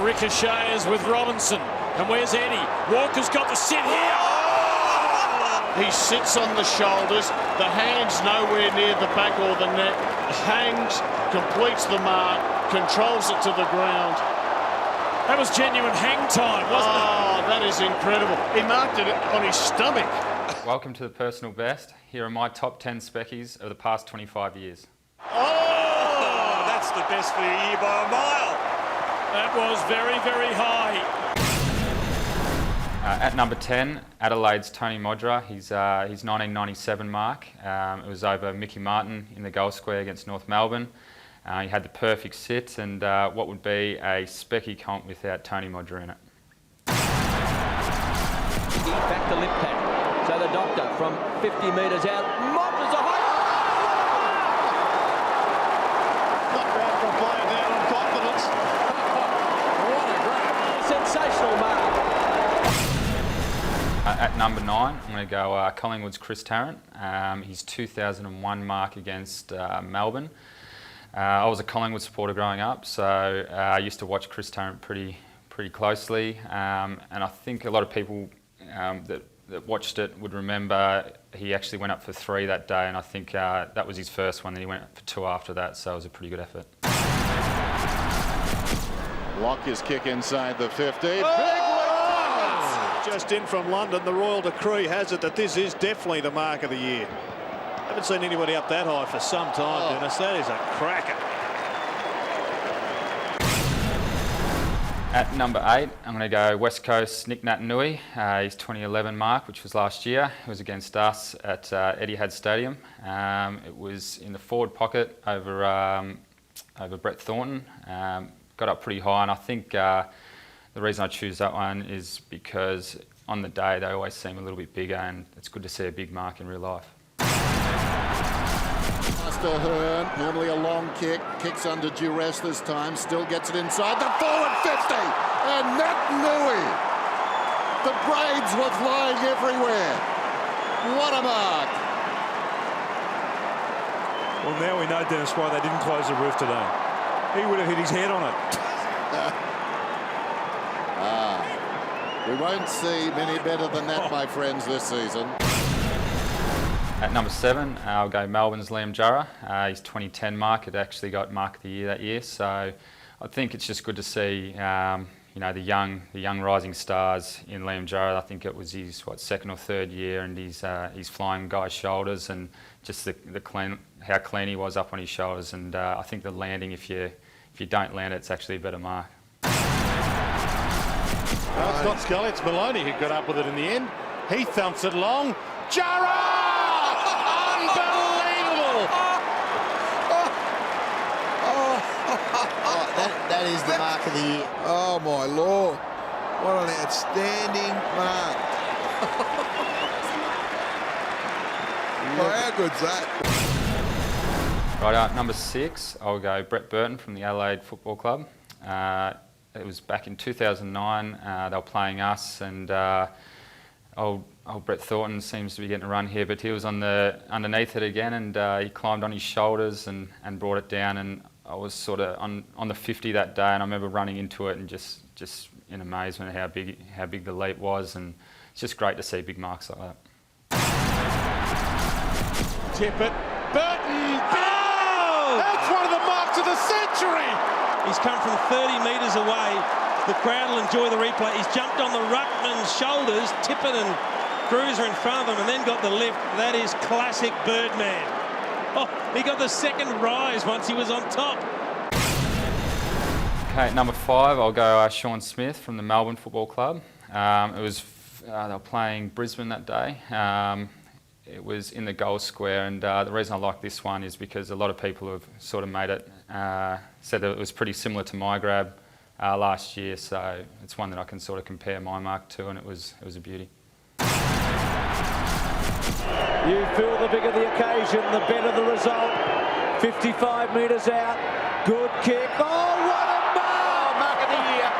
ricochets with Robinson. And where's Eddie? Walker's got the sit here. Oh! He sits on the shoulders, the hands nowhere near the back or the neck, hangs, completes the mark, controls it to the ground. That was genuine hang time, wasn't it? Oh, that is incredible. He marked it on his stomach. Welcome to the personal best. Here are my top 10 speccies of the past 25 years. Oh, that's the best for the year by a mile. That was very, very high. At number 10, Adelaide's Tony Modra, his 1997 mark. It was over Mickey Martin in the goal square against North Melbourne. He had the perfect sit and what would be a specky comp without Tony Modra in it. Back to lip pack. So the doctor from 50 metres out. Modra's a high. Not bad for a player down on confidence. What a grab. Sensational mark. At number 9, I'm going to go Collingwood's Chris Tarrant. His 2001 mark against Melbourne. I was a Collingwood supporter growing up, so I used to watch Chris Tarrant pretty closely, and I think a lot of people that watched it would remember he actually went up for 3 that day, and I think that was his first one, then he went up for 2 after that, so it was a pretty good effort. Lock his kick inside the 50. Big Just in from London, the Royal Decree has it that this is definitely the mark of the year. Haven't seen anybody up that high for some time, Dennis. That is a cracker. At number 8, I'm going to go West Coast Nick Natanui, his 2011 mark, which was last year. It was against us at Etihad Stadium. It was in the forward pocket over Brett Thornton. Got up pretty high, and I think the reason I choose that one is because on the day they always seem a little bit bigger, and it's good to see a big mark in real life. Master Hearn, normally a long kick, kicks under duress this time, still gets it inside the forward 50, and Natanui. The braids were flying everywhere. What a mark. Well, now we know, Dennis, why they didn't close the roof today. He would have hit his head on it. We won't see many better than that, my friends, this season. At number 7, I'll go Melbourne's Liam Jurrah. His 2010 mark, it actually got mark of the year that year. So I think it's just good to see, the young rising stars in Liam Jurrah. I think it was his 2nd or 3rd year, and he's flying guys' shoulders, and just how clean he was up on his shoulders. And I think the landing, if you don't land it, it's actually a better mark. No, it's not Scully, it's Maloney who got up with it in the end. He thumps it long. Jurrah! Unbelievable! That is the mark of the year. Oh my Lord, what an outstanding mark. Well, how good's that? Right, number 6, I'll go Brett Burton from the Adelaide Football Club. It was back in 2009, they were playing us, and old Brett Thornton seems to be getting a run here, but he was underneath it again, and he climbed on his shoulders and brought it down, and I was sort of on the 50 that day, and I remember running into it and just in amazement at how big the leap was, and it's just great to see big marks like that. Tip it. Burton! Oh! That's one of the marks of the century! He's come from 30 metres away. The crowd will enjoy the replay. He's jumped on the ruckman's shoulders, Tippett and Cruiser in front of him, and then got the lift. That is classic Birdman. Oh, he got the second rise once he was on top. Okay, number 5, I'll go Sean Smith from the Melbourne Football Club. They were playing Brisbane that day. It was in the goal square, and the reason I like this one is because a lot of people have sort of made it, said that it was pretty similar to my grab last year, so it's one that I can sort of compare my mark to, and it was a beauty. You feel the bigger the occasion, the better the result. 55 metres out. Good kick. Oh, what a mark! Mark of the year.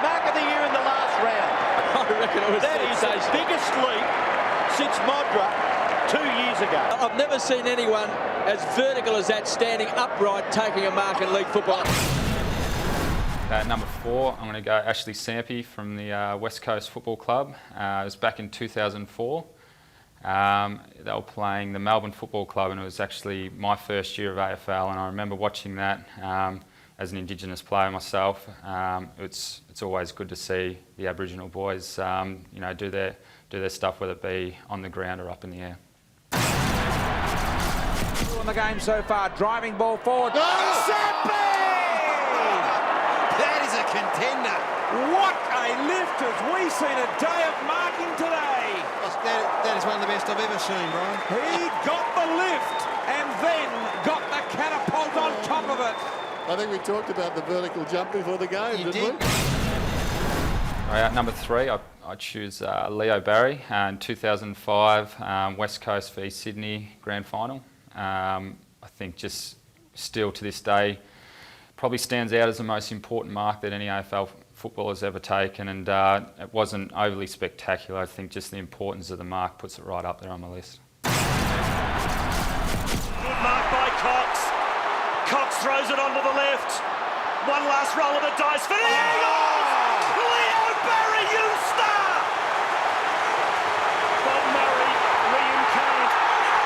Mark of the year in the last round. I reckon it was that is the biggest leap since Modra 2 years ago. I've never seen anyone as vertical as that, standing upright, taking a mark in league football. Number 4, I'm going to go Ashley Sampi from the West Coast Football Club. It was back in 2004. They were playing the Melbourne Football Club, and it was actually my first year of AFL, and I remember watching that as an Indigenous player myself. It's always good to see the Aboriginal boys you know, do their stuff, whether it be on the ground or up in the air. In the game so far, driving ball forward. Oh! That is a contender. What a lift as we seen a day of marking today. That is one of the best I've ever seen, Brian. He got the lift and then got the catapult on top of it. I think we talked about the vertical jump before the game, didn't we? Number 3, I choose Leo Barry in 2005 West Coast v Sydney Grand Final. I think just still to this day probably stands out as the most important mark that any AFL footballer's ever taken, and it wasn't overly spectacular. I think just the importance of the mark puts it right up there on my list. Good mark by Cox. Cox throws it onto the left. One last roll of the dice for the Eagles! Leo Barry, you star! Bob Murray reincarnate.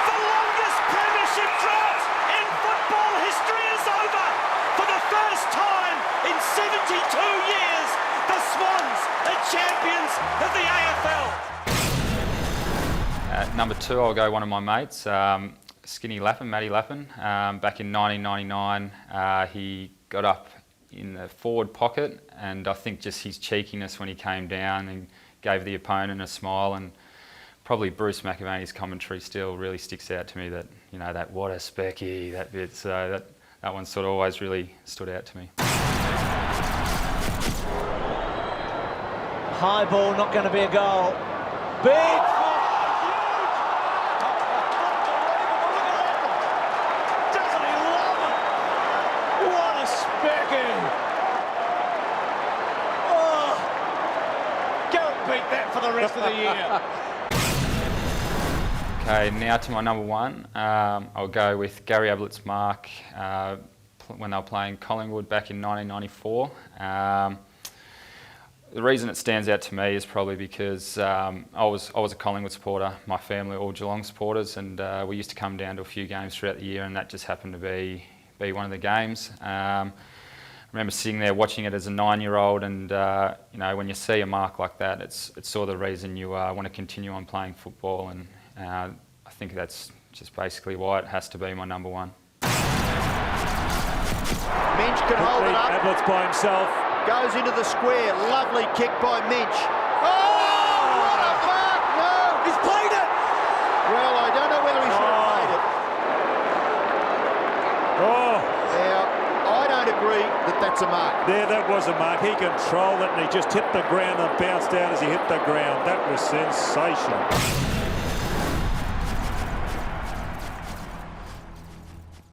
The longest premiership drought in football history is over. For the first time in 72 years, the Swans are champions of the AFL. Number 2, I'll go one of my mates, Skinny Lappin, Matty Lappin. Back in 1999, he got up in the forward pocket, and I think just his cheekiness when he came down and gave the opponent a smile, and probably Bruce McAvaney's commentary still really sticks out to me, that, you know, that what a specky, that bit, so that one sort of always really stood out to me. High ball, not going to be a goal. Big. Doesn't he love it? What a specking. Oh, go and beat that for the rest of the year. Okay, now to my number 1. I'll go with Gary Ablett's mark when they were playing Collingwood back in 1994. The reason it stands out to me is probably because I was a Collingwood supporter. My family were all Geelong supporters, and we used to come down to a few games throughout the year, and that just happened to be one of the games. I remember sitting there watching it as a 9-year-old, and you know, when you see a mark like that, it's sort of the reason you want to continue on playing football, and I think that's just basically why it has to be my number 1. Minch can hold it up. Ablett's by himself. Goes into the square. Lovely kick by Minch. Oh, what a mark! No, he's played it. Well, I don't know whether he should have played it. Oh, Now, I don't agree that that's a mark. there, that was a mark. He controlled it, and he just hit the ground and bounced out as he hit the ground. That was sensational.